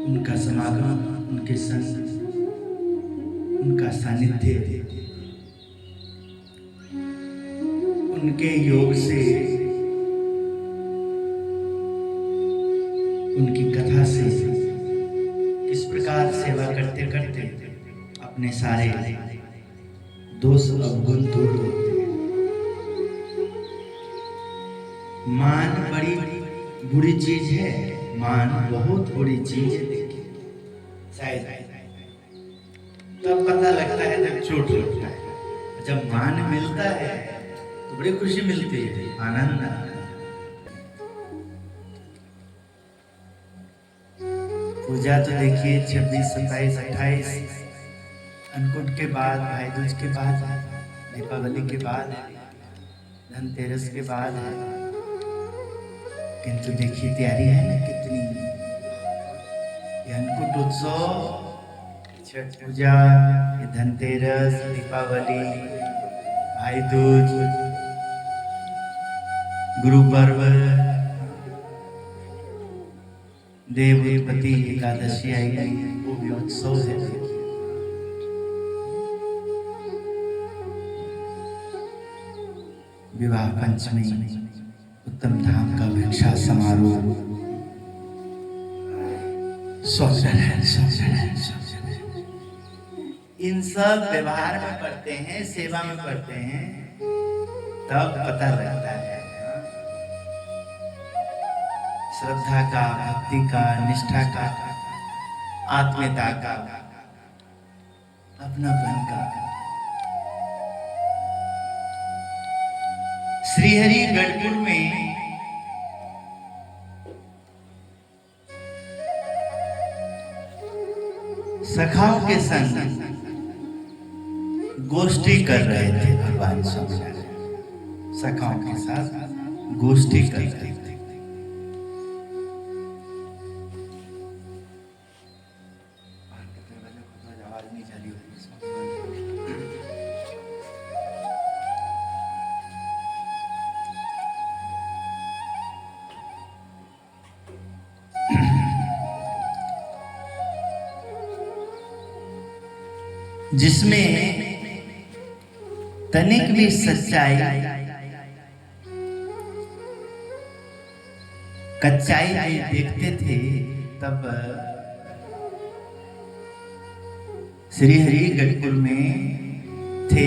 उनका समागम, उनके संग, उनका सानिध्य, उनके योग से, उनकी कथा से किस प्रकार सेवा करते करते अपने सारे दोष अवगुण दूर होते हैं। मान बड़ी बुरी चीज है, मान बहुत बुरी चीज है। देखिए शायद तब पता लगता है जब चोट लगता है। जब मान मिलता है तो बड़ी खुशी मिलती है, आनंद आता है। पूजा तो देखिए 26, 27, 28 अन्नकूट के बाद, भाई दूज के बाद, दीपावली के बाद, धनतेरस के बाद है। किंतु देखिए तैयारी है ना कितनी। अन्नकूट उत्सव, छठ पूजा, धनतेरस, दीपावली, भाई दूज, गुरु पर्व, देव उत्पत्ति एकादशी आई गई, वो भी उत्सव है। विवाह पंचमी, उत्तम धाम का भिक्षा समारोह, इन सब व्यवहार में पढ़ते हैं, सेवा में पढ़ते हैं, तब पता लगता है श्रद्धा का, भक्ति का, निष्ठा का, आत्मीयता का, अपनापन का। श्रीहरि गढ़पुर में सखाओं के संग गोष्ठी कर रहे थे भगवान स्वामीनारायण। सखाओं के साथ गोष्ठी कर रहे थे। आवाज नहीं जा रही जिसमें तनिक भी सच्चाई, कच्चाई नहीं देखते थे, तब श्रीहरि गढ़पुर में थे।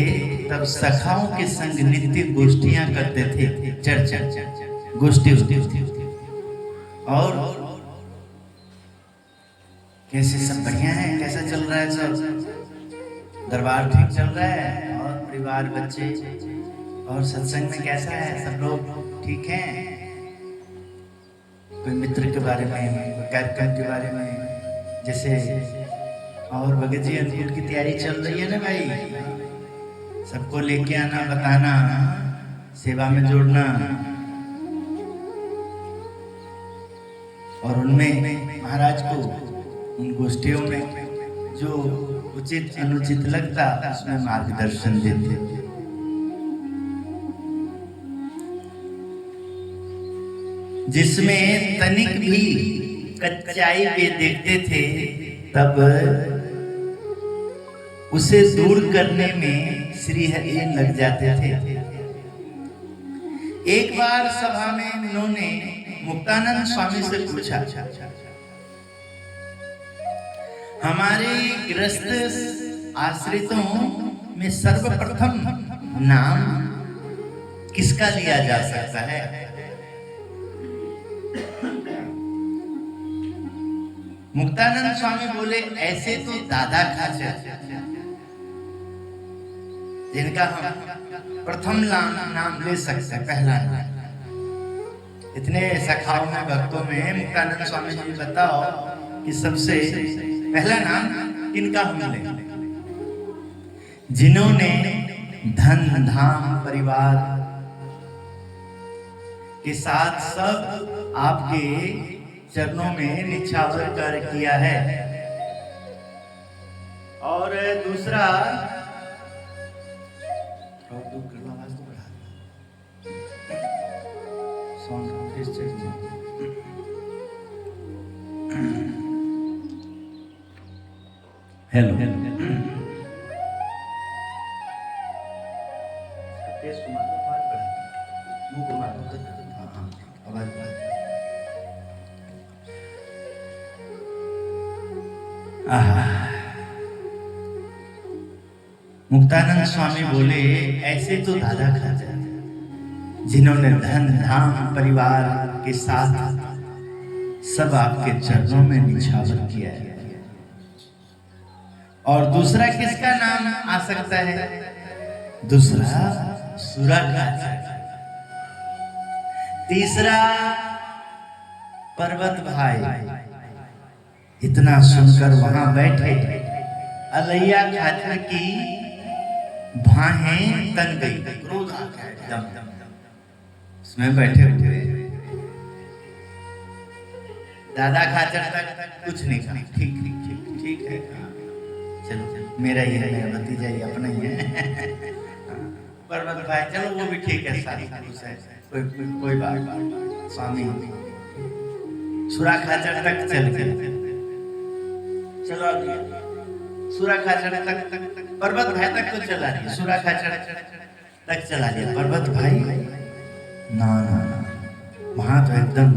तब सखाओं के संग नित्य गोष्ठियां करते थे, चर्चा गोष्ठी होती। और कैसे सब बढ़िया है, कैसा चल रहा है, सब दरबार ठीक चल रहा है, और परिवार, बच्चे और सत्संग में कैसा है, सब लोग ठीक हैं? कोई मित्र के बारे में, कार्यक्रम के बारे में, जैसे और भगत जी अन्नकूट की तैयारी चल रही है ना भाई, सबको लेके आना, बताना, सेवा में जोड़ना, और उनमें महाराज को उन गोष्ठियों में जो उचित अनुचित लगता उसमें मार्गदर्शन देते। जिसमें तनिक भी कच्चाई वे देखते थे, तब उसे दूर करने में श्रीहरि लग जाते थे। एक बार सभा में उन्होंने मुक्तानंद स्वामी से पूछा, हमारे गृहस्थ आश्रितों में सर्वप्रथम नाम किसका लिया जा सकता है? मुक्तानंद स्वामी बोले, ऐसे तो दादा खाचर, जिनका हम प्रथम नाम ले सकते हैं, पहला नाम। इतने सखाओं में, भक्तों में मुक्तानंद स्वामी जी बताओ कि सबसे पहला नाम किनका हम लें? जिन्होंने धन धाम परिवार के साथ सब आपके चरणों में निछावर कर किया है। और दूसरा, हेलो मुक्तानंद स्वामी बोले, ऐसे तो दादा खाचर जिन्होंने धन धाम परिवार के साथ सब आपके चरणों में निछावर किया है। और दूसरा किसका नाम आ सकता है? दूसरा सुराखाचर, तीसरा पर्वत भाई। इतना सुनकर वहां बैठे अलैया खाचर की बाहें तन गई, क्रोध आ गया एकदम। उसमें बैठे हुए दादा खाचर तक कुछ नहीं कहा, ठीक ठीक ठीक ठीक है, चलो मेरा ही है, मेरा भतीजा ही अपना ही है। पर्वत भाई चलो वो भी ठीक है, सारी कोई बात। स्वामी सुराखाचर तक चल गए, चलो सुराखाचर तक, पर्वत भाई तक तो चला दिया, सुराखाचर तक चला दिया। पर्वत भाई ना ना ना, वहां तो एकदम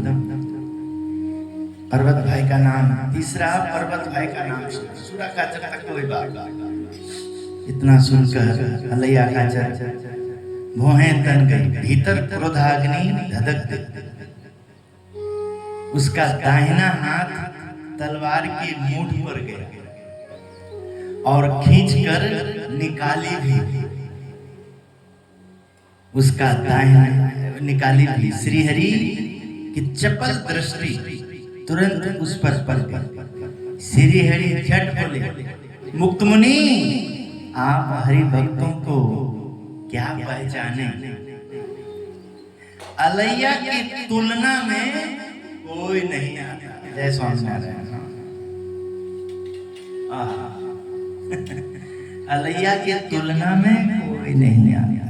पर्वत भाई का नाम, तीसरा पर्वत भाई का नाम, सुराखाचर तक कोई बात। इतना सुनकर अलैया खाचर भौहें तन गई, भीतर क्रोधाग्नि धधक गई। उसका दाहिना हाथ तलवार की मूठ पर गया और खींचकर निकाली भी, उसका दाहिना निकाली भी। श्रीहरि की चपल दृष्टि तुरंत उस पर पड़ गई। श्रीहरि झट बोले, मुक्त मुनि आप हरि भक्तों को क्या पहचाने? अलैया की तुलना में कोई नहीं आता। जय स्वामीनारायण। अलैया की तुलना में कोई नहीं आता।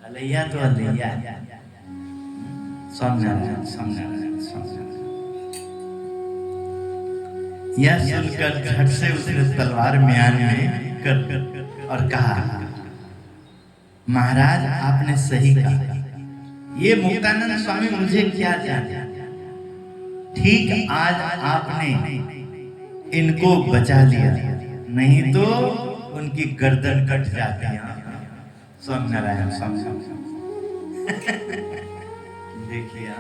अलैया तो अलैया। स्वामीनारायण स्वामीनारायण स्वामीनारायण। यह सुनकर झट से उसने तलवार म्यान में कर और कहा, महाराज आपने सही कहा, ये मुक्तानंद स्वामी मुझे क्या जाने, ठीक आज आपने इनको बचा लिया, नहीं तो उनकी गर्दन कट जाती। स्वामीनारायण स्वामीनारायण। देखिए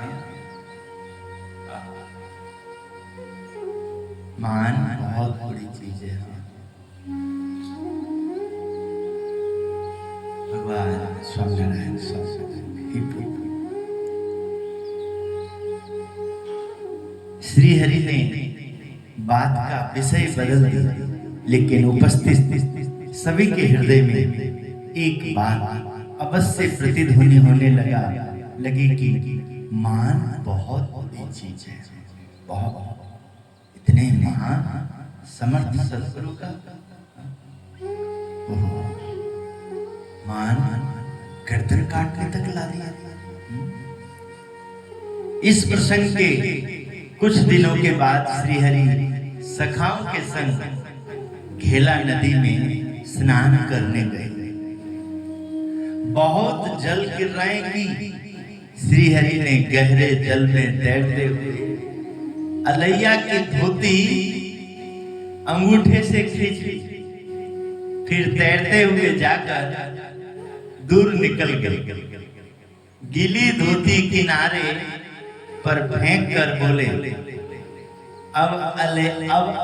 मान बहुत बड़ी चीज है। भगवान स्वामीनारायण स्वामीनारायण। श्रीहरि ने बात का विषय बदल दिया, लेकिन उपस्थित सभी के हृदय में एक बात अवश्य प्रतिध्वनि होने लगी कि मान बहुत बड़ी चीज है। बहुत इतने महान समर्थ सद्गुरु का मान गर्दन काटने तक ला दिया। इस प्रसंग के कुछ दिनों के बाद श्रीहरि सखाओं के संग घेला नदी में स्नान करने गए। बहुत जल क्रीड़ाएं की। श्रीहरि ने गहरे जल में तैरते हुए अलैया की धोती अंगूठे से खींच ली, फिर तैरते हुए जाकर दूर निकल गए। गीली धोती किनारे पर फेंक कर बोले, अब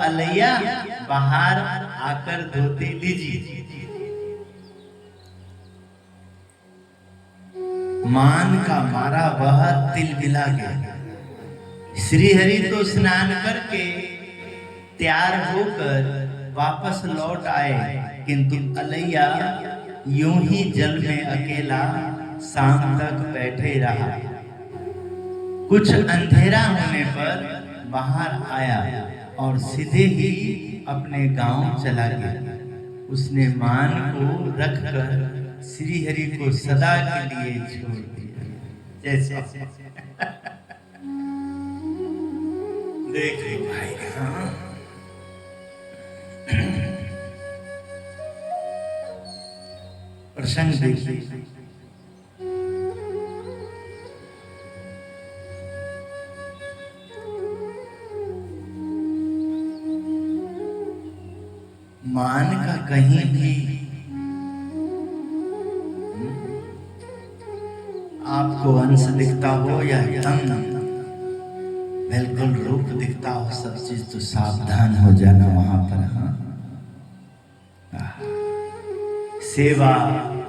अलैया बाहर आकर धोती लीजिए। मान का मारा वह तिलमिला गया। श्रीहरि तो स्नान करके तैयार होकर वापस लौट आए, किंतु अलैया यूं ही जल में अकेला शाम तक बैठे रहा। कुछ अंधेरा होने पर बाहर आया और सीधे ही अपने गांव चला गया। उसने मान को रखकर श्रीहरि को सदा के लिए छोड़ दिया। जैसे देख भाई, हाँ प्रसंग देखिए। मान का कहीं भी आपको अंश दिखता हो या एकदम बिल्कुल रूप दिखता हो सब चीज, तो सावधान हो जाना वहां पर। हाँ, सेवा,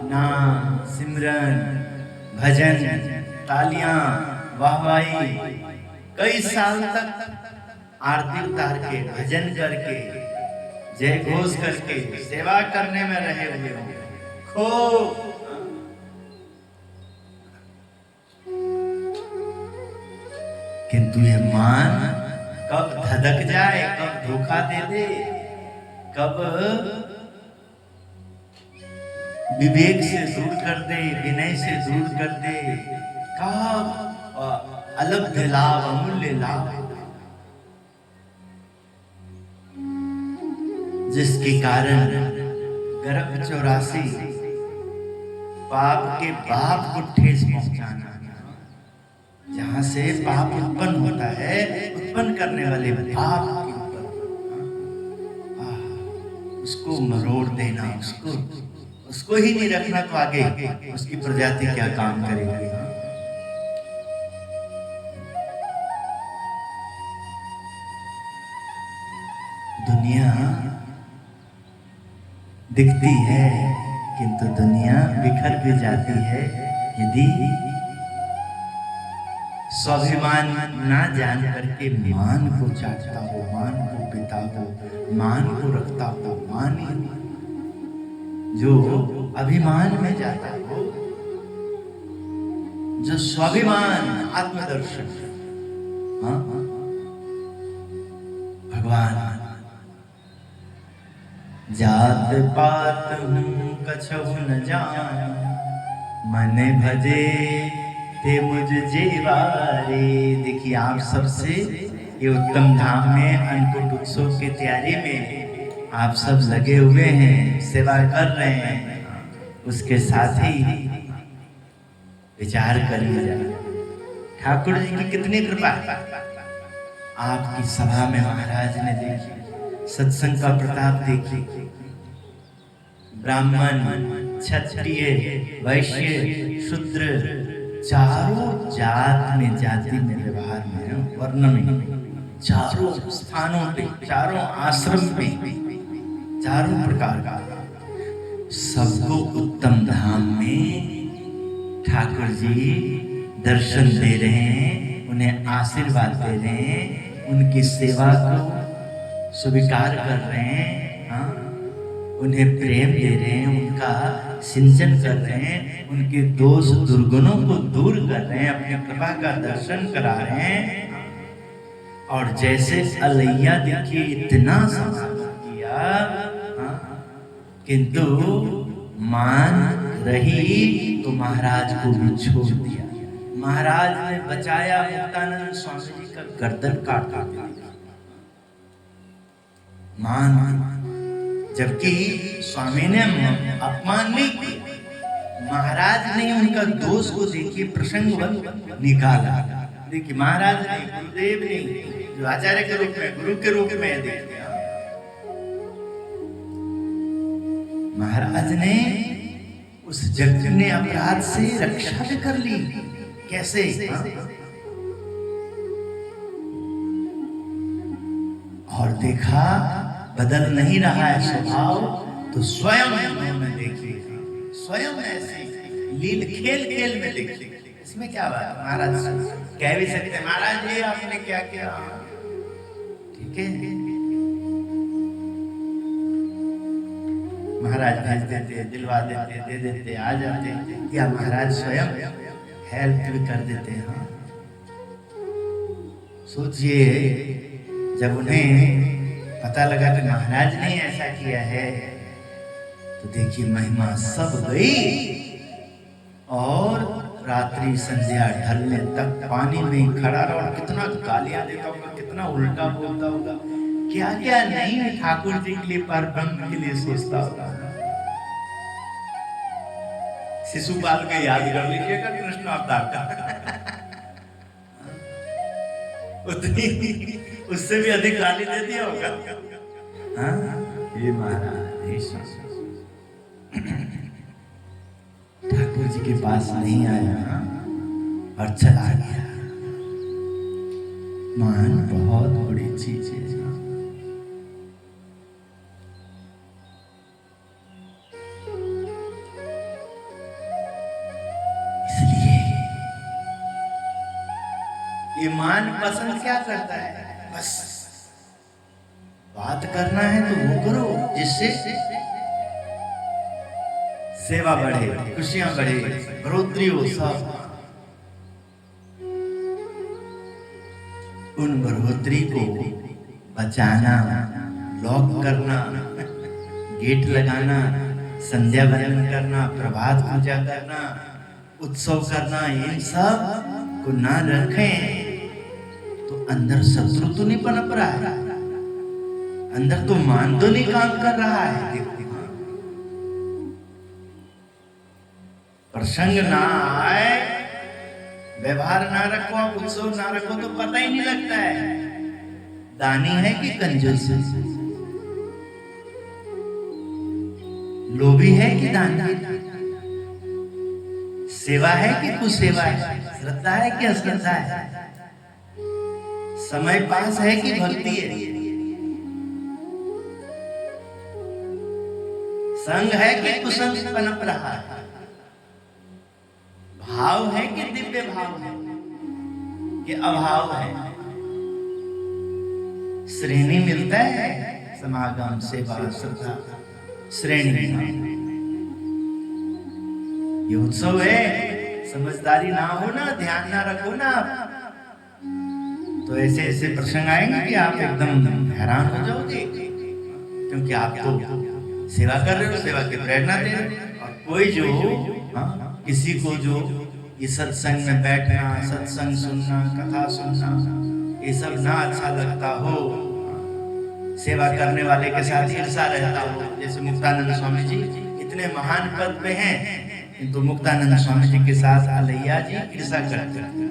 नाम, सिमरन, भजन, तालियां, वाहवाही, कई साल तक आरती उतार के, भजन करके, जय घोष करके सेवा करने में रहे हुए हो खूब, किंतु ये मान कब धधक जाए, कब धोखा दे दे, कब विवेक से दूर कर दे, विनय से दूर कर दे, कब अलग लाभ, अमूल्य लाभ, जिसके कारण गर्भ 84 पाप के बाप को ठेस पहुंचाना, जहां से पाप उत्पन्न होता है, उत्पन्न करने वाले पाप के ऊपर उसको मरोड़ देना, उसको ही नहीं रखना, तो आगे उसकी प्रजाति क्या काम करेगी। दुनिया दिखती है, किंतु दुनिया बिखर भी जाती है यदि स्वाभिमान ना जान करके मान को चाटता हो, मान को पिता हो, मान को रखता हो। मान जो अभिमान में जाता हो, जो स्वाभिमान, आत्मदर्शन, हाँ भगवान जात पात हूँ कछहु न जान, मन भजे ते मुझ जीवारे। देखिए आप सबसे ये उत्तम धाम में अन्नकूट उत्सव के तैयारी में आप सब लगे हुए हैं, सेवा कर रहे हैं, उसके साथ ही विचार करिए ठाकुर जी की कितनी कृपा। आपकी सभा में महाराज ने देखी, सत्संग का प्रताप देखिए, ब्राह्मण, क्षत्रिय, वैश्य, शूद्र, चारों जात में, जाति में, व्यवहार में, वर्ण में, चारों स्थानों पे, चारों आश्रम पे, चारों प्रकार का सबको उत्तम धाम में ठाकुर जी दर्शन दे रहे हैं, उन्हें आशीर्वाद दे रहे हैं, उनकी सेवा को स्वीकार कर रहे हैं, हाँ, उन्हें प्रेम दे रहे हैं, उनका सिंचन कर रहे हैं, उनके दोष दुर्गुणों को दूर कर रहे हैं, अपनी कृपा का दर्शन करा रहे हैं। और जैसे अलैया देखिए इतना समाधान किया, हाँ, किंतु मान रही तो महाराज को भी छोड़ दिया। महाराज ने बचाया, मुक्तानंद स्वामी जी का गर्दन काटा मान, जबकि स्वामी ने अपमान नहीं किया, महाराज ने उनका दोष को देखिए प्रसंगवत निकाला। देखिए महाराज ने, गुरुदेव ने, जो आचार्य के रूप में, गुरु के रूप में देखिए, महाराज ने उस जगत ने अपराध से रक्षा भी कर ली। कैसे? और देखा बदल नहीं रहा है स्वभाव, तो स्वयं उन्होंने देखी, स्वयं ऐसे लील खेल खेल में देखी। इसमें क्या बात? महाराज कह भी सकते, महाराज ये आपने क्या किया, ठीक है, महाराज भेज देते, दिलवा देते, दे देते, आ जाते, या महाराज स्वयं हेल्प भी कर देते हैं। सोचिए जब उन्हें पता लगा कि महाराज ने ऐसा किया है, तो देखिए महिमा सब गई, और रात्रि संध्या ढलने तक पानी में खड़ा रहा, कितना गालियां देता होगा, कितना उल्टा बोलता होगा, क्या क्या नहीं ठाकुर जी के लिए, पर ब्रह्म के लिए सोचता होगा। शिशुपाल के याद कर लीजिएगा कृष्ण अवतार का। उतनी उससे भी अधिक गाली दे दिया होगा। हाँ ये महाराज ठाकुर जी के पास नहीं आया और चला गया। मान बहुत बड़ी चीज है। इसलिए ईमान पसंद क्या करता है? बस बात करना है तो वो करो जिससे सेवा बढ़े, खुशियां बढ़े, बढ़ोतरी हो। सब उन बढ़ोतरी को बचाना, लॉक करना, गेट लगाना, संध्या वंदन करना, प्रभात पूजा करना, उत्सव करना, इन सब को ना रखें तो अंदर शत्रु तो नहीं पनप रहा है, अंदर तो मान तो नहीं काम कर रहा है। प्रसंग ना आए, व्यवहार ना रखो, उत्सव ना रखो तो पता ही नहीं लगता है दानी है कि कंजूस, लोभी है कि दानी, सेवा है कि कुसेवा है, श्रद्धा है कि अश्रद्धा है, समय पास है कि भक्ति है, संग है कि कुसंग पनप रहा है, भाव है कि दिव्य भाव है कि अभाव है। श्रेणी मिलता है समागम सेवा श्रद्धा श्रेणी। ये उत्सव है, समझदारी ना हो ना, ध्यान ना रखो ना, तो ऐसे ऐसे प्रसंग आएंगे कि आप एकदम हैरान हो जाओगे, क्योंकि आप तो सेवा कर रहे हो, सेवा की प्रेरणा दे रहे हो। और कोई जो किसी को जो ये सत्संग में बैठना, सत्संग सुनना, कथा सुनना ये सब ना अच्छा लगता हो, सेवा करने वाले के साथ ईर्षा रहता हो, जैसे मुक्तानंद स्वामी जी इतने महान पद पे हैं, किंतु मुक्तानंद स्वामी जी के साथ अलैया जी ईर्षा करते हैं।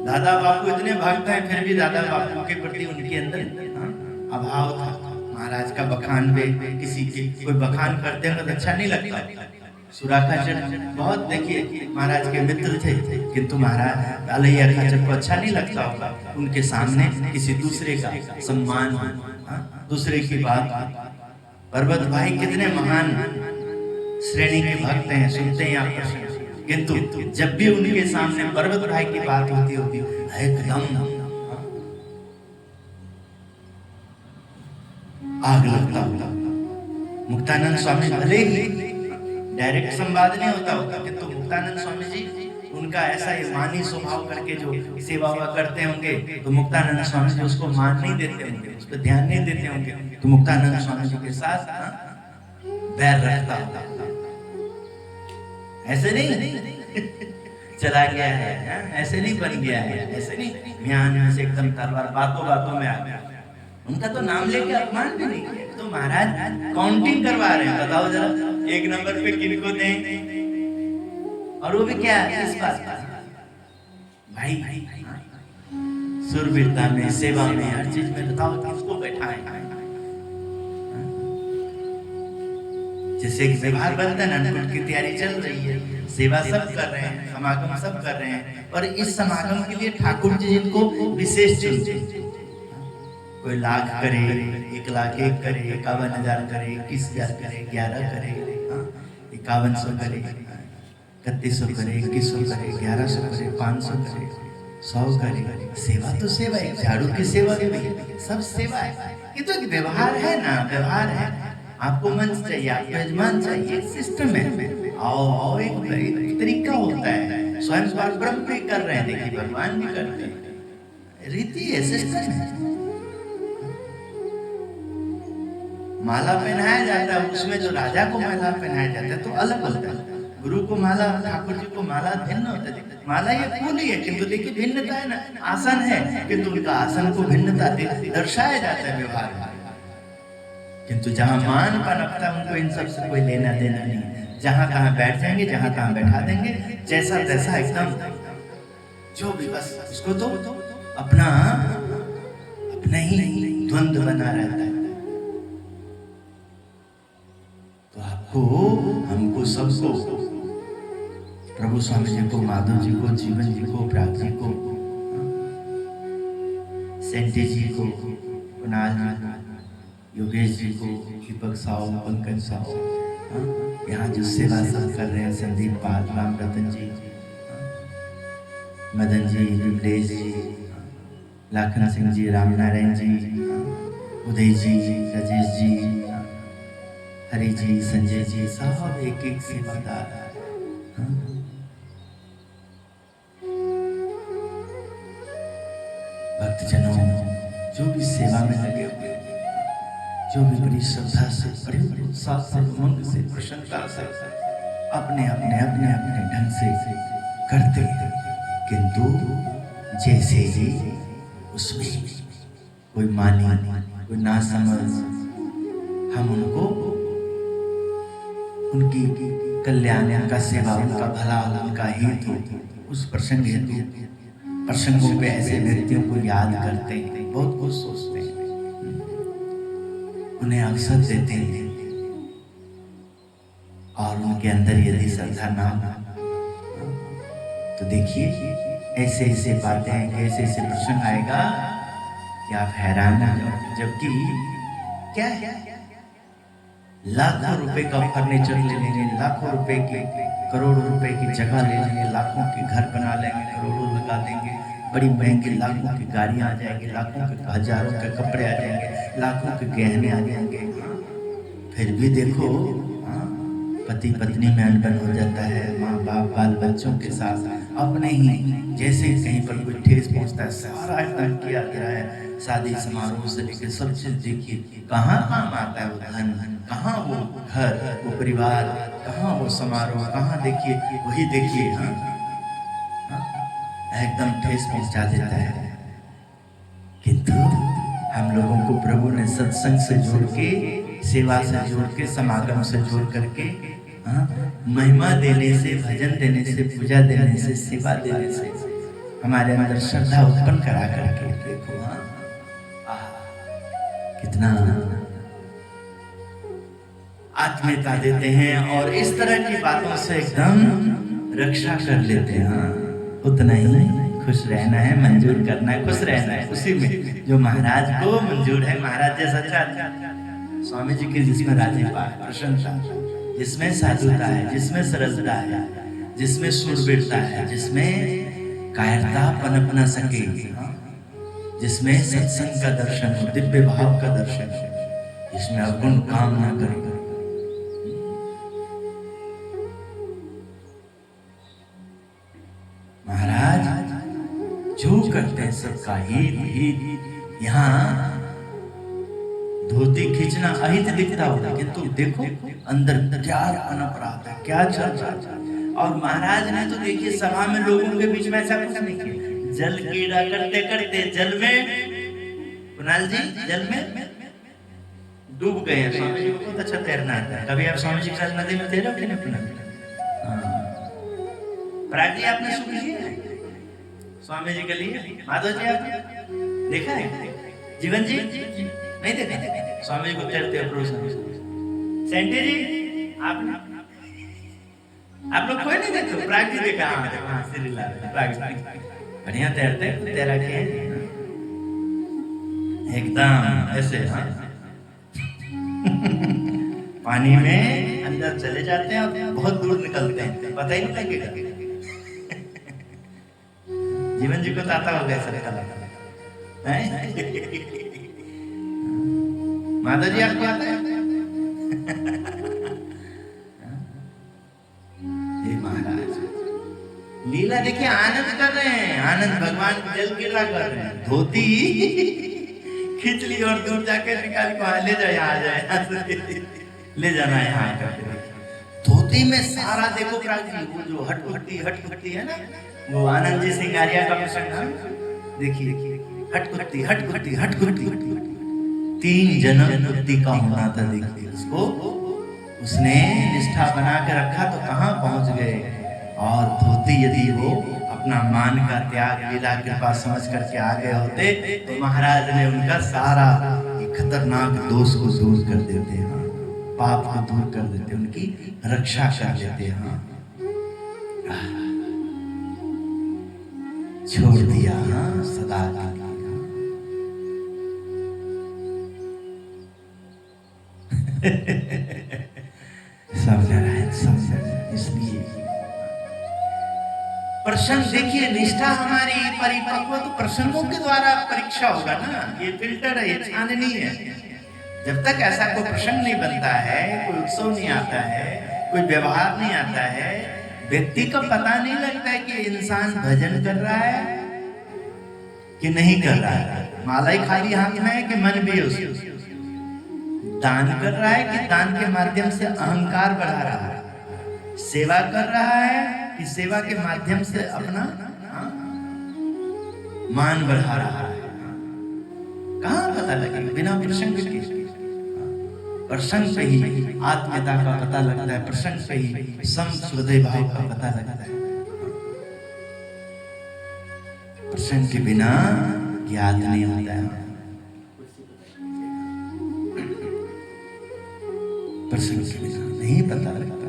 दादा बापू इतने भक्त हैं, फिर भी दादा बापू के प्रति उनके अंदर अभाव था। महाराज का बखान पे किसी के कोई बखान करते हैं तो अच्छा नहीं लगता। सुराखाचर बहुत देखिए महाराज के मित्र थे, किंतु महाराज अलैया खाचर को अच्छा नहीं लगता होगा उनके सामने किसी दूसरे का सम्मान, दूसरे की बात। पर्वत भाई कितने महान श्रेणी के भक्त हैं, सुनते हैं आप प्रश्न, किंतु जब भी उनके सामने पर्वत भाई की बात होती एकदम आग लगता होता। मुक्तानंद स्वामी भले ही डायरेक्ट संवाद नहीं होता होगा, किंतु मुक्तानंद स्वामी जी उनका ऐसा ईमानी स्वभाव करके जो सेवा करते होंगे, तो मुक्तानंद स्वामी जी उसको मान नहीं देते होंगे, उस पर ध्यान नहीं देते होंगे, तो मुक्तानंद स्वामी जी के साथ बैर रखता होगा। ऐसे नहीं चला गया है, ऐसे नहीं बन गया है, ऐसे नहीं म्यान में से एकदम तलवार बातों बातों में आ गया। उनका तो नाम लेके अपमान भी नहीं किया, तो महाराज काउंटिंग करवा रहे हैं, बताओ जरा एक नंबर पे किनको दें, और वो भी क्या इस बात भाई सुरवीरता में, सेवा में, हर चीज में बताओ किसको बैठाएं। जैसे कि व्यवहार बनता है, अन्नकूट की तैयारी चल रही है, सेवा सब कर रहे हैं, समागम सब कर रहे हैं, और इस समागम के लिए ठाकुर जी जिनको विशेष चुनते, कोई लाख करे, 1,01,000 करे, 51,000 करे, 21,000 करे, 11 करे, 5100 करे, 3100 करे, 2100 करे, 1100 करे, 500 करे, 100 करे। सेवा तो सेवा है, झाड़ू की सेवा भी सब सेवा है। ये तो एक व्यवहार है ना, व्यवहार है। आपको मंच चाहिए, आपको यजमान चाहिए, एक सिस्टम है। आओ एक तरीका होता है। स्वयं ब्रह्म भी कर रहे हैं, देखिए भगवान भी करते हैं, रीति है, सिस्टम है। माला पहनाया जाता है, उसमें जो राजा को माला पहनाया जाता है तो अलग होता है, गुरु को माला, ठाकुर जी को माला भिन्न होता है। माला ये फूल ही है, किंतु देखिए भिन्नता है ना, आसन है किंतु उनका आसन को भिन्नता दर्शाया जाता है व्यवहार में। किंतु जहां मान पनपता उनको इन सब से कोई लेना देना नहीं। जहां तहां बैठ जाएंगे, जहां तहां बैठा देंगे, जैसा तैसा एकदम जो भी, बस उसको तो अपना अपना ही द्वंद्व बना रहता है। तो आपको, हमको, सबको, प्रभु स्वामी जी को, माधव जी को, जीवन जी को, प्राग जी को, सेंटी जी को, कुणाल जी, योगेश जी को, दीपक साहु, पंकज साहु, यहाँ जो सेवा सब कर रहे हैं, संदीप पाल, राम रतन जी, मदन जी, विमलेश जी, लाखन सिंह जी, राम नारायण जी, उदय जी, राजेश जी, हरि जी, संजय जी, सब एक एक सेवादार। भक्तजनों जो भी सेवा में लगे हुए, जो भी बड़ी श्रद्धा से, बड़े उत्साह से, उमंग से, प्रसन्नता से अपने अपने अपने अपने ढंग से करते, किंतु जैसे ही उसमें कोई मानी, कोई नासमझ, हम उनको, उनकी कल्याण, उनका सेवा, उनका भला, उनका हित हो, उस प्रसंग हेतु प्रसंगों पे ऐसे व्यक्तियों को याद करते हैं, बहुत कुछ सोचते हैं, उन्हें अवसर देते हैं, और उनके अंदर यदि श्रद्धा ना हो तो देखिए ऐसे ऐसे बातें आएंगे, ऐसे ऐसे प्रसंग आएगा कि आप हैरान हो जाओगे। जबकि क्या है, लाखों रुपए का फर्नीचर ले लेंगे, लाखों रुपए की, करोड़ों रुपए की जगह ले लेंगे, लाखों के घर बना लेंगे, करोड़ों लगा देंगे, बड़ी महंगी लाखों की गाड़ियां आ जाएंगी, लाखों के, हजारों के कपड़े आ जाएंगे, लाखों के गहने आ जाएंगे, फिर भी देखो पति पत्नी में अनबन हो जाता है, माँ बाप बाल बच्चों के साथ अपने ही, जैसे कहीं पर कोई ठेस पहुंचता है, सारा एकदम किया गया है, शादी समारोह से लेकर सब चीज देखिए, कहाँ काम आता है वो धन, कहाँ वो घर, वो परिवार, कहाँ वो समारोह, कहाँ देखिए, वही देखिए, एकदम ठेस पहुंचा देता है। किंतु हम लोगों को प्रभु ने सत्संग से जोड़ के, सेवा से जोड़ के, समागम से जोड़ करके, महिमा देने से, भजन देने से, पूजा देने से, सेवा देने से हमारे अंदर श्रद्धा उत्पन्न करा करके देखो, कितना आत्मीयता देते हैं, और इस तरह की बातों से एकदम रक्षा कर लेते हैं। उतना ही खुश रहना है, मंजूर करना है, खुश रहना है उसी में जो महाराज को मंजूर है। महाराज जैसा चाहते स्वामी जी के, जिसमें राजीपा है, प्रसन्नता, जिसमें साधुता है, जिसमें सरलता है, जिसमें शूरवीरता है, जिसमें कायरता पनप न सके, जिसमें सत्संग का दर्शन हो, दिव्य भाव का दर्शन हो, जिसमें अवगुण काम ना करे। महाराज जो करते हैं सबका हित। यहाँ धोती खींचना अहित दिखता होगा, किंतु देखो अंदर क्या पनप रहा था, क्या चल रहा था। और महाराज ने तो देखिए सभा में लोगों के बीच में ऐसा कुछ नहीं किया, जल क्रीड़ा करते करते जल में, कुणाल जी जल में डूब गए हैं। स्वामी जी को बहुत अच्छा तैरना आता है। कभी आप स्वामी जी के साथ नदी में तैरो कि नहीं? प्राग जी आपने सुन लिया स्वामी जी के लिए? माधव जी आप देखा है? जीवन जी नहीं देखा? स्वामी जी को तैरते अप्रोच। सेंटी जी आप लोग कोई नहीं देखते? प्राग जी देखा? हाँ श्रीलाल प्राग जी बढ़िया तैरते, तैरा के एकदम ऐसे पानी में अंदर चले जाते हैं और बहुत दूर निकलते हैं, पता ही नहीं लगेगा। जीवन जी को तो आता होगा ऐसा कला। माधव जी आपको आता है? हे महाराज लीला देखिए, आनंद कर रहे हैं, आनंद भगवान जल गिरा कर रहे हैं। धोती खींच ली और दूर जाके निकाल को ले जाए, आ जाए ले जाना है यहाँ करके। धोती में सारा देखो प्राची, वो जो हटकुट्टी है ना, वो आनंद जी सिंगारिया का प्रसंग देखिए, हटकुट्टी 3 जन्म कुत्ती का होना था। देखिए उसको उसने निष्ठा बना के रखा तो कहाँ पहुंच गए। और धोती यदि वो अपना मान का त्याग लीला कृपा समझ करके आ गए होते तो महाराज ने उनका सारा खतरनाक दोष को दूर कर देते हैं, पाप को दूर कर देते, उनकी रक्षा कर लेते हैं। छोड़ दिया सदा के लिए। समझ रहा है, समझ रहा है। इसलिए प्रसंग देखिए, निष्ठा हमारी परिपक्व तो प्रसंगों के द्वारा परीक्षा होगा ना। ये फिल्टर है, ये छाननी है। जब तक ऐसा कोई प्रसंग नहीं बनता है, कोई उत्सव नहीं आता है, कोई व्यवहार नहीं आता है, व्यक्ति को पता नहीं लगता है कि इंसान भजन कर रहा है कि नहीं कर रहा है। माला ही खाली हाथ में है कि मन भी उसको दान कर रहा है कि दान के माध्यम से अहंकार बढ़ा रहा है, सेवा कर रहा है कि सेवा के माध्यम से अपना मान बढ़ा रहा है। कहाँ पता लगेगा बिना प्रसंग के? प्रसंग पे ही आत्मीयता का पता लगता है, प्रसंग पे ही सम हृदय भाव का पता लगता है। प्रसंग के बिना ज्ञात नहीं होता है। प्रसंग के बिना नहीं पता लगता।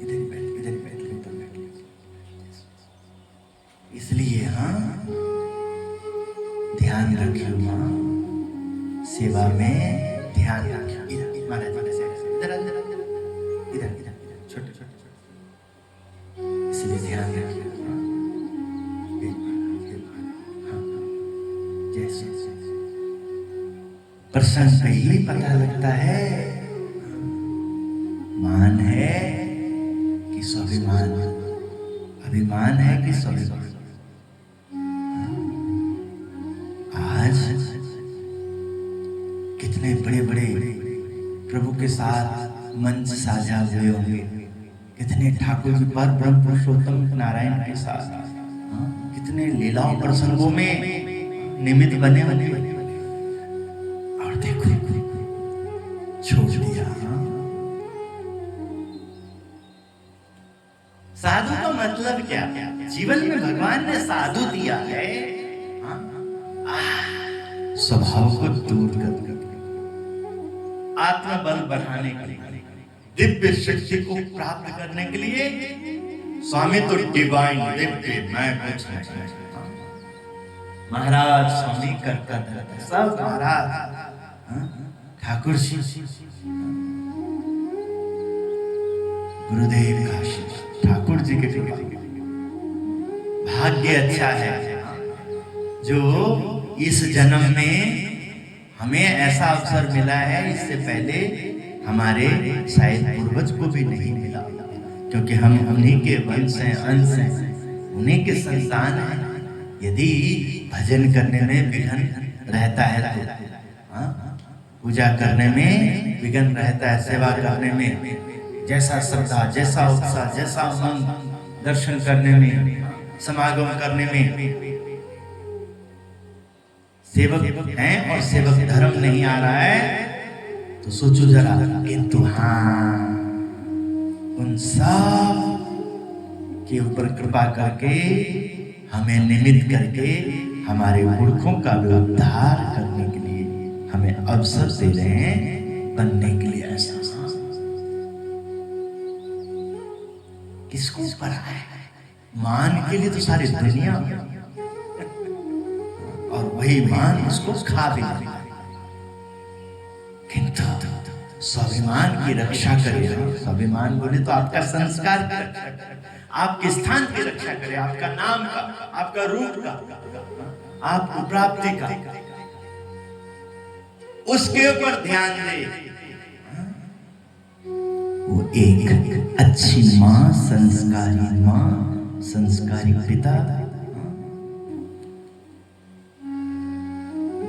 इधर बैठ ऊपर बैठ। इसलिए ध्यान रखियो मां, सेवा में ध्यान रखियो। इधर छोटे इसलिए ध्यान रखियो। जैसे प्रसंग पे ही पता लगता है मान है कि स्वाभिमान, अभिमान है कि स्वाभिमान। आज कितने बड़े बड़े प्रभु के साथ मंच साझा हुए होंगे, कितने ठाकुर जी पर ब्रह्म पुरुषोत्तम नारायण के साथ कितने लीलाओं प्रसंगों में निमित्त बने होंगे। और देखो छोड़ दिया। साधु का मतलब क्या? जीवन में भगवान ने साधु दिया है स्वभाव को दूर कर, आत्मबल बढ़ाने के लिए, दिव्य शक्ति को प्राप्त करने के लिए। स्वामी तो डिवाइन दिव्य, मैं कुछ नहीं। महाराज स्वामी करता था सब, महाराज ठाकुर जी गुरुदेव काशी ठाकुर जी के भाग्य अच्छा है जो इस जन्म में हमें ऐसा अवसर मिला है, इससे पहले हमारे शायद पूर्वज को भी नहीं मिला, क्योंकि हम उन्हीं के वंश हैं, अंश हैं, उन्हीं के संतान हैं। यदि भजन करने में विघ्न रहता है तो पूजा करने में विघ्न रहता है, सेवा करने में जैसा श्रद्धा, जैसा उत्साह, जैसा उमंग, दर्शन करने में, समागम करने में सेवक हैं और सेवक धर्म नहीं आ रहा है तो सोचो जरा। किंतु उन सब के ऊपर कृपा करके हमें निमित्त करके हमारे मूर्खों का भी उद्धार करने के लिए हमें अवसर दे रहे हैं बनने के लिए। ऐसा किसको पता है? मान के लिए तो सारी दुनिया, और वही मान उसको खा भी नहीं। किंतु स्वाभिमान की रक्षा करे। स्वाभिमान बोले तो आपका संस्कार की रक्षा करे, आपके स्थान की रक्षा करे, आपका नाम का, आपका रूप का, आपको प्राप्ति का, उसके ऊपर ध्यान दे। वो एक अच्छी माँ, संस्कारी पिता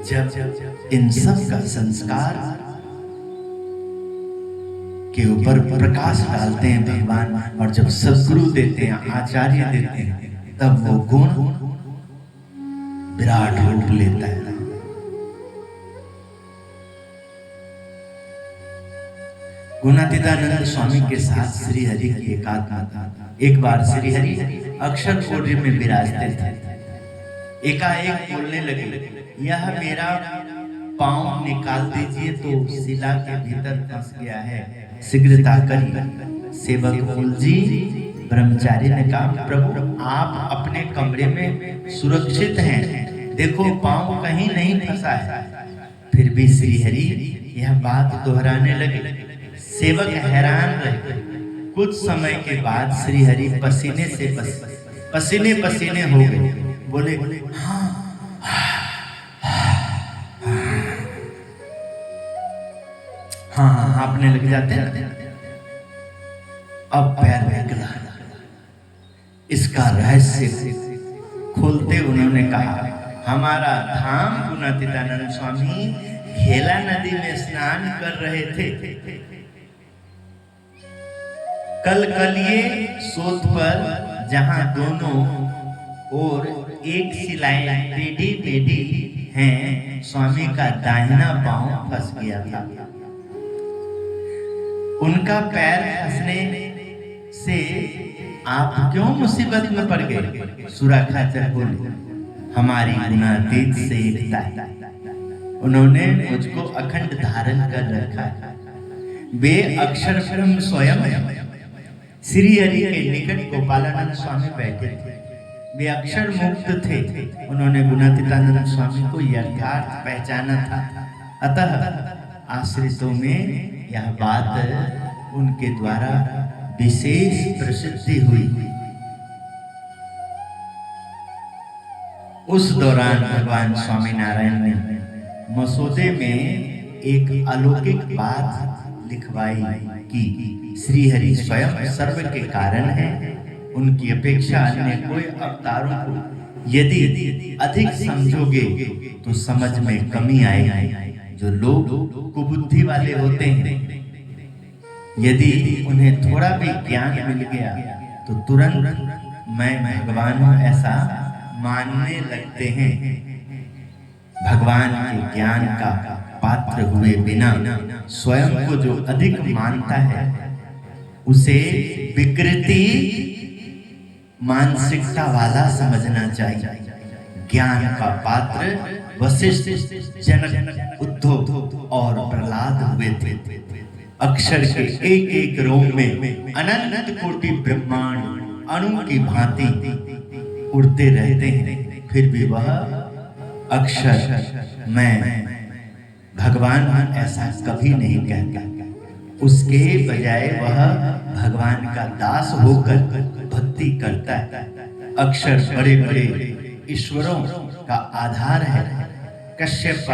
जब इन सब का संस्कार के ऊपर प्रकाश डालते हैं भगवान, और जब सद्गुरु देते हैं, आचार्य देते हैं, तब वो गुण विराट रूप लेता है। गुणातीतानंद स्वामी के साथ श्री हरि की एकात्मता था। एक बार श्री हरि अक्षर कोटि में विराजते थे, एकाएक बोलने लगे, यह मेरा पांव निकाल दीजिए तो शिला के भीतर फंस गया है, शीघ्रता करिए। सेवक फूल जी ब्रह्मचारी ने कहा, प्रभु आप अपने कमरे में सुरक्षित हैं, देखो पांव कहीं नहीं फंसा है। फिर भी श्री हरि यह बात दोहराने लगे। सेवक हैरान रहे। कुछ समय के बाद श्री हरि पसीने पसीने हो गए। बोले, हाँ हाँ हाँपने लग जाते हैं। अब पैर निकला। इसका रहस्य खोलते उन्होंने कहा, हमारा धाम गुणातीतानंद स्वामी घेला नदी में स्नान कर रहे थे। कलकलिए सोत पर जहां दोनों ओर एक शिलाएं टेढ़ी टेढ़ी हैं, स्वामी का दाहिना पांव फंस गया था। उनका पैर फंसने से आप क्यों मुसीबत में पड़ गए? सुराखाचर बोले, हमारी गुणातीत से एकता है, उन्होंने मुझको अखंड धारण कर रखा है। वे अक्षर ब्रह्म स्वयं है। श्री हरि के निकट गोपालानंद स्वामी बैठे थे। वे अक्षर मुक्त थे। उन्होंने गुणातीतानंद स्वामी को यथार्थ पहचाना था। अतः आश्रितों में यह बात उनके द्वारा विशेष प्रसिद्धि हुई। उस दौरान भगवान स्वामीनारायण ने मसौदे में एक अलौकिक बात लिखवाई कि श्री हरि स्वयं सर्व के कारण है। उनकी अपेक्षा अन्य कोई अवतारों को यदि अधिक समझोगे तो समझ में कमी आएगी। जो लोग कुबुद्धि वाले होते हैं, यदि उन्हें थोड़ा भी ज्ञान मिल गया तो तुरंत मैं भगवान हूं ऐसा मानने लगते हैं। भगवान के ज्ञान का पात्र हुए बिना स्वयं को जो अधिक मानता है, उसे विकृति मानसिकता वाला समझना चाहिए। ज्ञान का पात्र वशिष्ठ, जनक, उद्धव और प्रहलाद हुए थे। अक्षर के एक एक रोम में अनंत कोटि ब्रह्मांड अणु की भांति उड़ते रहते हैं, फिर भी वह अक्षर मैं भगवान ऐसा कभी नहीं कहता। उसके बजाय वह भगवान का दास होकर भक्ति करता है। अक्षर बड़े बड़े ईश्वरों का आधार है। कश्यप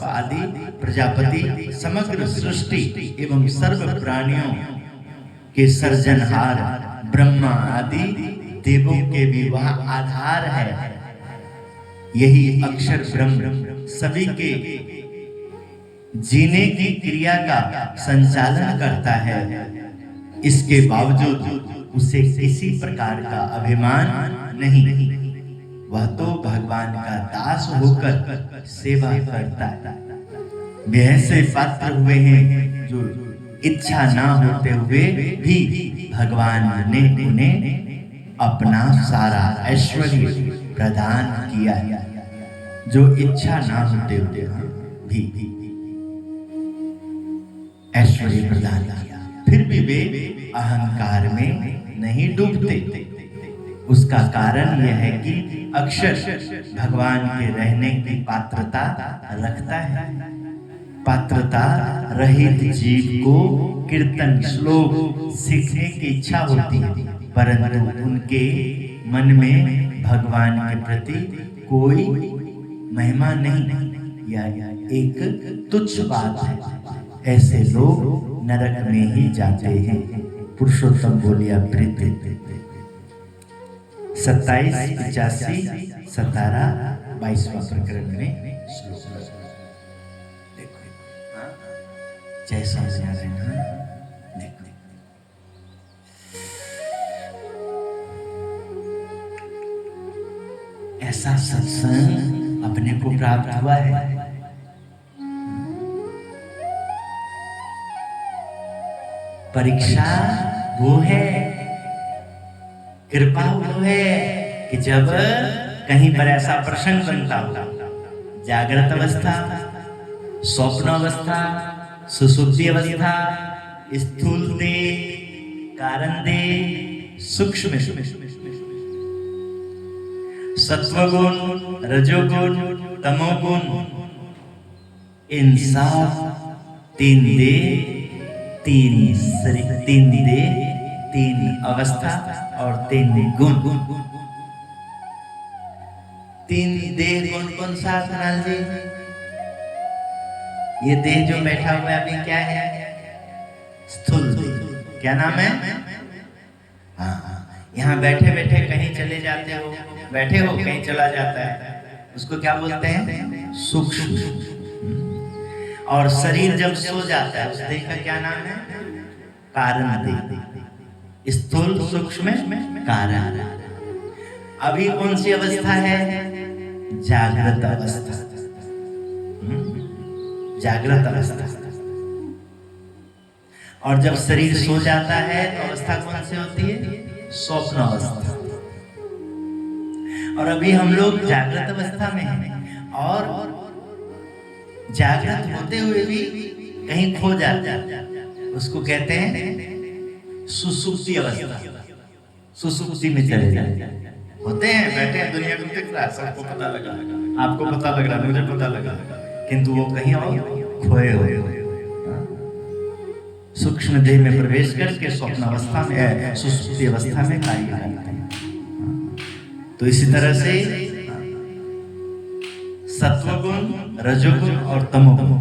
आदि प्रजापति समग्र सृष्टि एवं सर्व प्राणियों के सर्जनहार, ब्रह्मा आदि देवों के भी वह आधार है। यही अक्षर ब्रह्म सभी के जीने की क्रिया का संचालन करता है। इसके बावजूद उसे किसी प्रकार का अभिमान नहीं। वह तो भगवान का दास होकर सेवा करता है। वे ऐसे पात्र हुए हैं जो इच्छा ना होते हुए भी भगवान ने उन्हें अपना सारा ऐश्वर्य प्रदान किया। जो इच्छा ना होते हुए भी ऐश्वर्य प्रदान किया, फिर भी वे अहंकार में नहीं डूबते। उसका कारण यह है कि अक्षर भगवान के रहने की पात्रता रखता है। पात्रता रहित जीव को कीर्तन श्लोक सीखने की इच्छा होती है, परंतु उनके मन में भगवान के प्रति कोई महिमा नहीं, यह एक तुच्छ बात है। ऐसे लोग नरक में ही जाते हैं। पुरुषोत्तम बोलिया प्रीति 27, 85, 17, 22वां प्रकरण में देखो। जय स्वामीनारायण। देखो ऐसा सत्संग अपने को प्राप्त हुआ है। परीक्षा वो है, कृपा वो है कि जब कहीं पर ऐसा प्रसंग बनता हो, जागृत अवस्था, स्वप्न अवस्था, सुसुप्ति अवस्था, स्थूल देह, कारण देह, सूक्ष्म सत्वगुण, रजोगुण, तमोगुण, इन सब तीन देह, तीन देह, तीन अवस्था और तीन गुण। तीन देह कौन कौन सा कुणाल जी? ये देह जो बैठा हुआ है अभी क्या है? स्थूल देह। क्या नाम है? हाँ, यहाँ बैठे बैठे कहीं चले जाते हो, बैठे हो कहीं चला जाता है, उसको क्या बोलते हैं? सूक्ष्म। और शरीर जब सो जाता है उस देह का क्या नाम है? कारण देह। स्थूल, सूक्ष्म, कारण। अभी कौन सी अवस्था है? जागृत अवस्था। जागृत अवस्था। और जब शरीर सो जाता है तो अवस्था कौन सी होती है? स्वप्न अवस्था। और अभी हम लोग जागृत अवस्था में हैं और जागृत होते हुए भी कहीं खो जाते हैं, उसको कहते हैं सुसुप्ति अवस्था। सुसुप्ति में चले जाते होते हैं, बैठे हैं, दुनिया को दिख रहा है, सबको पता लगा, आपको पता लग रहा है, मुझे पता लगा, किंतु वो कहीं और खोए हुए। सूक्ष्म देह में प्रवेश करके स्वप्न अवस्था में, सुसुप्ति अवस्था में कार्य करते हैं। तो इसी तरह से सत्वगुण, रजोगुण और तमोगुण।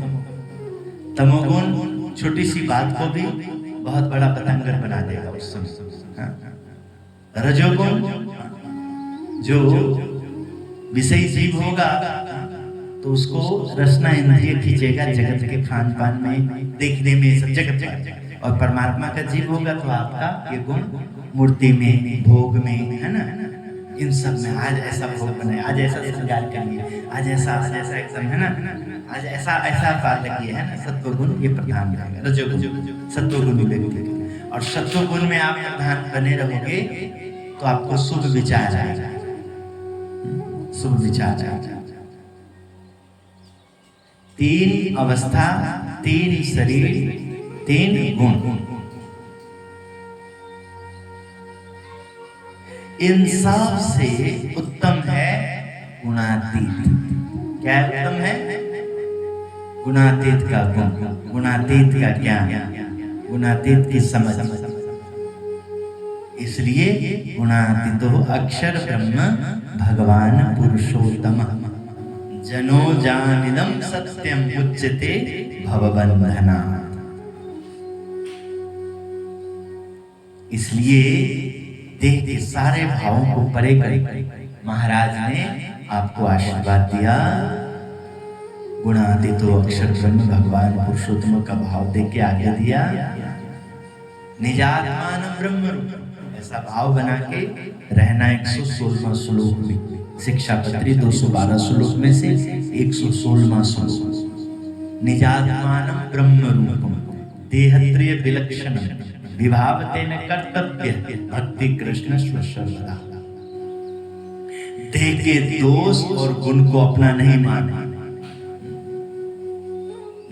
तमोगुण छोटी सी बात को भी बहुत बड़ा पतंगर बना देगा उस समय। रजोगुण जो विषयी जीव होगा तो उसको रसना इंद्रिय खींचेगा जगत के खान पान में, देखने में, सब जगत। और परमात्मा का जीव होगा तो आपका ये गुण मूर्ति में, भोग में, है ना, इन सब में। आज ऐसा भोग बनाए, आज ऐसा श्रृंगार करिए, आज ऐसा एकदम, है ना, आज ऐसा पार लगी है ना। सत्वगुण ये प्रधान रहेगा। रजोगुण, सत्वगुण व्यक्ति। और सत्वगुण में आप प्रधान बने रहोगे तो आपको शुभ विचार आएगा, शुभ विचार आएगा। तीन अवस्था, तीन शरीर, तीन गुण, इन सब से उत्तम है गुणातीत। क्या उत्तम है? गुणातीत का गुण, गुणातीत का ज्ञान, गुणातीत की समझ। इसलिए गुणातीतो अक्षर ब्रह्म भगवान पुरुषोत्तम जनो जानिदं सत्यम उच्यते भवबंधना। इसलिए देह के सारे भावों को परे कर महाराज ने आपको आशीर्वाद दिया। गुणातीतो अक्षर ब्रह्म भगवान पुरुषोत्तम का भाव दे के आगे दिया। निजात्मान ब्रह्म रूप, ऐसा भाव बना के रहना। 116वां श्लोक में, शिक्षापत्री 212 श्लोक में से 116वां श्लोक। निजात्मान ब्रह्म रूपम देहत्रय विलक्षण विभावतेन कर्तव्य भक्ति कृष्ण स्वशर्वदा। देह के दोष और गुण को अपना नहीं माना।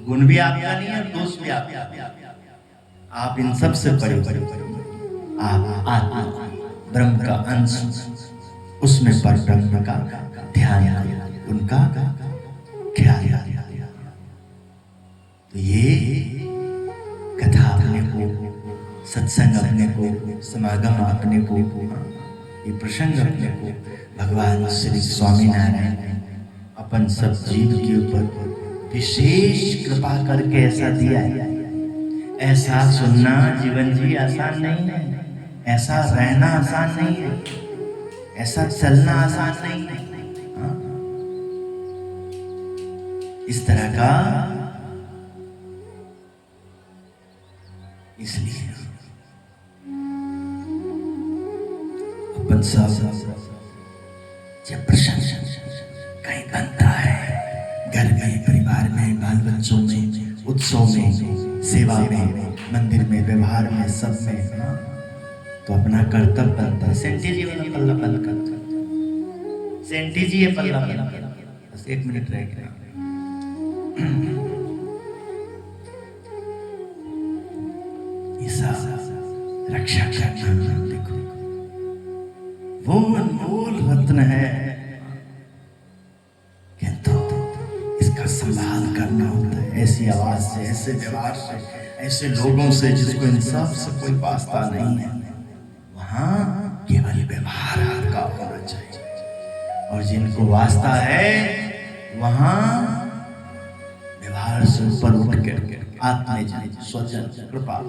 गुण भी आपका नहीं है, दोष भी आपका। आप इन सब से बड़े, आप आत्मा ब्रह्म का अंश, उसमें पर ब्रह्म का ध्यान, उनका ख्याल। तो ये कथा अपने को, सत्संग अपने को, समागम अपने को, ये प्रसंग अपने को भगवान श्री स्वामीनारायण अपन सब जीव के ऊपर विशेष कृपा करके ऐसा दिया है। ऐसा सुनना जीवन जी आसान नहीं है, ऐसा रहना आसान नहीं है, ऐसा चलना आसान नहीं है। इस तरह का, इसलिए अपन सब जब प्रशंसा कहीं बनता है, घर में, परिवार में, बाल बच्चों में, उत्सव में, सेवा में, मंदिर में, व्यवहार में, सब में, हाँ, तो अपना कर्तव्य बनता है। सेंटी जी वाला पल्ला बंद कर, सेंटी जी ये पल्ला बंद कर, बस 1 मिनट रह गया। रक्षा करना, देखो वो अनमोल रत्न है, किंतु इसका संभाल करना होता है। ऐसी आवाज से, ऐसे व्यवहार से, ऐसे लोगों से जिसको इंसाफ से कोई वास्ता नहीं है, वहां केवल व्यवहार आपका होना चाहिए, और जिनको वास्ता है वहां व्यवहार से ऊपर उठ कर आत्मजन, स्वजन, कृपा।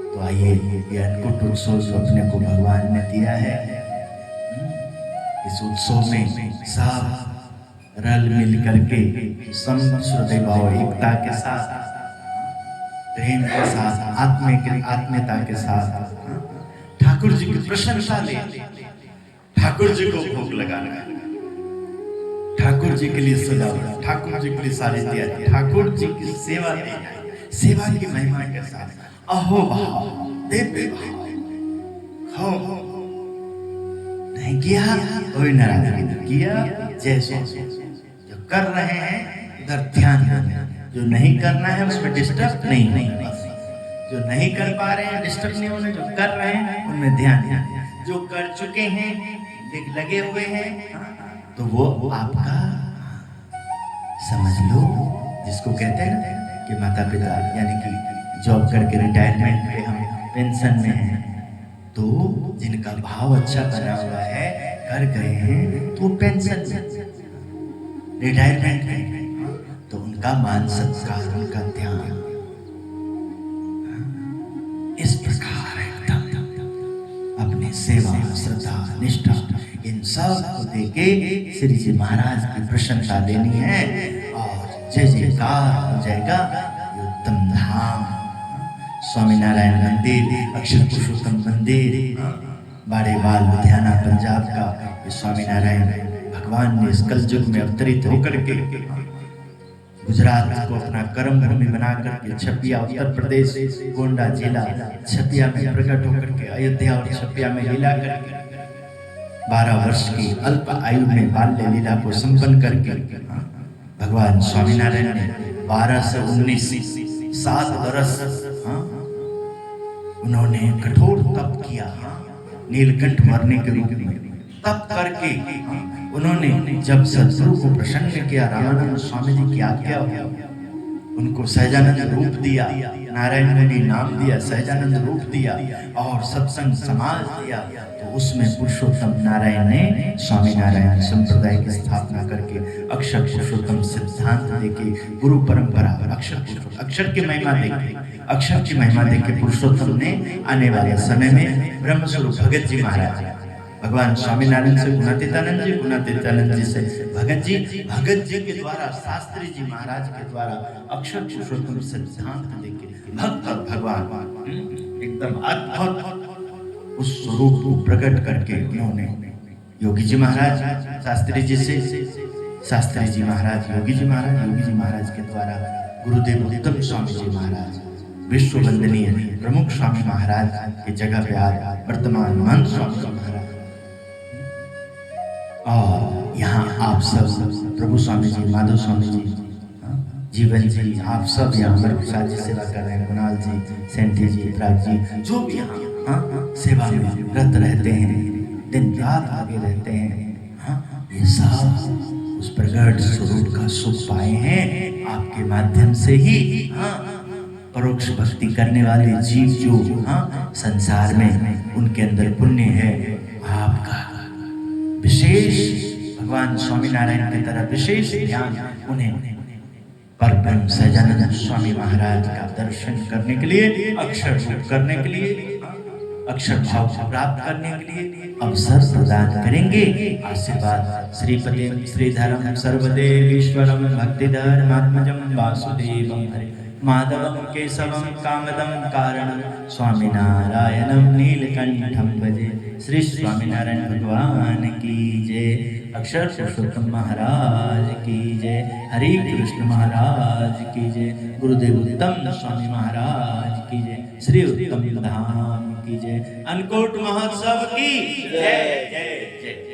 तो आइए ये अनकुट उत्सव जो अपने को भगवान ने दिया है, इस उत्सव में सब रल मिल करके श्रद्धेय भाव, एकता के साथ, प्रेम के साथ, आत्मीयता के साथ ठाकुर जी की प्रशंसा ले, ठाकुर जी को भोग लगाना, ठाकुर जी के लिए सजावट, ठाकुर जी के लिए सारी तैयारी, ठाकुर जी की सेवा दी जाए, सेवा की महिमा के साथ अहो भाव, दिव्य भाव, हो नहीं किया कोई नाराजगी नहीं किया, जैसे जो कर रहे हैं उधर ध्यान देना, जो नहीं करना है उसमें डिस्टर्ब नहीं, जो नहीं कर पा रहे हैं डिस्टर्ब नहीं होने, जो कर रहे हैं उनमें ध्यान देना, जो कर चुके हैं लगे हुए हैं तो वो आपका समझ लो, जिसको कहते हैं कि माता पिता यानी कि जॉब करके रिटायरमेंट पे हम पेंशन में हैं, तो जिनका भाव अच्छा बना हुआ है, कर गए हैं तो पेंशन में, रिटायरमेंट में, तो उनका मान सत्कार, उनका ध्यान इस प्रकार एकदम अपने सेवा, श्रद्धा, निष्ठा इन सब को देके श्री जी महाराज की प्रशंसा देनी है, और जय जयकार हो जाएगा। उत्तम धाम, स्वामीनारायण मंदिर, अक्षर पुरुषोत्तम मंदिर, बाड़ेवाल लुधियाना पंजाब का स्वामीनारायण भगवान ने इस कलयुग में अवतरित होकर के गुजरात को अपना कर्म भूमि बनाकर के छपिया, उत्तर प्रदेश, गोंडा जिला छपिया में प्रकट होकर के अयोध्या और छपिया में लीला करके 12 वर्ष की अल्प आयु में बाल्य लीला को संपन्न करके भगवान स्वामीनारायण ने 12 से 19 7 वर्ष उन्होंने कठोर तप किया, नीलकंठ मरने के रूप में तप करके उन्होंने जब सदगुरु को प्रसन्न किया, रामानंद स्वामी जी की आज्ञा हो, उनको सहजानंद रूप दिया, नारायण मुनि नाम दिया, सहजानंद रूप दिया और सत्संग समाज दिया, तो उसमें पुरुषोत्तम नारायण ने स्वामीनारायण संप्रदाय की स्थापना करके अक्षर पुरुषोत्तम सिद्धांत देके गुरु परंपरा अक्षर की महिमा देके, अक्षर की महिमा देके पुरुषोत्तम ने आने वाले समय में ब्रह्मस्वरूप भगत जी महाराज, भगवान स्वामीनारायण से गुणातीतानंद जी, गुणातीतानंद जी से भगत जी के द्वारा शास्त्री जी महाराज के द्वारा अक्षर पुरुषोत्तम सिद्धांत देके भक्त भगवान एकदम अद्भुत उस स्वरूप को प्रकट करके उन्होंने योगी जी महाराज शास्त्री जी से, शास्त्री जी महाराज योगी जी महाराज के द्वारा गुरुदेव उत्तम स्वामी जी महाराज विश्व वंदनीय प्रमुख स्वामी महाराज की जगह पे आज वर्तमान महंत स्वामी जी महाराज, और यहाँ आप सब प्रभु स्वामी जी, माधव स्वामी जी, जीवन जी, आप सब यहाँ पर प्रसाद जी सेवा कर रहे हैं, कुणाल जी, सेंटी जी, प्राग जी, जो भी यहाँ सेवा में व्रत रहते हैं, दिन रात आगे रहते हैं, ये सब उस प्रगट स्वरूप का सुख पाए हैं आपके माध्यम से ही। परोक्ष भक्ति करने वाले जीव जो संसार में उनके अंदर पुण्य है, आपका विशेष भगवान स्वामीनारायण की तरह विशेष ध्यान उन्हें परब्रह्म सहजानंद स्वामी महाराज का दर्शन करने के लिए, अक्षर रूप करने के लिए, अक्षर भाव को प्राप्त करने के लिए अवसर प्रदान करेंगे। आशीर्वाद श्रीपति श्रीधरम सर्वदेवीश्वरम भक्तिधर्मात्मजं वासुदेवं माधवं केशवं कामदं कारणं स्वामीनारायणं नीलकंठं भजे। श्री स्वामीनारायण भगवान की जय, अक्षर पुरुषोत्तम महाराज की जय, हरि कृष्ण महाराज की जय, गुरुदेव उत्तम स्वामी महाराज की की जय, श्री उत्तम धाम की जय, अन्नकूट महोत्सव की जय जय जय।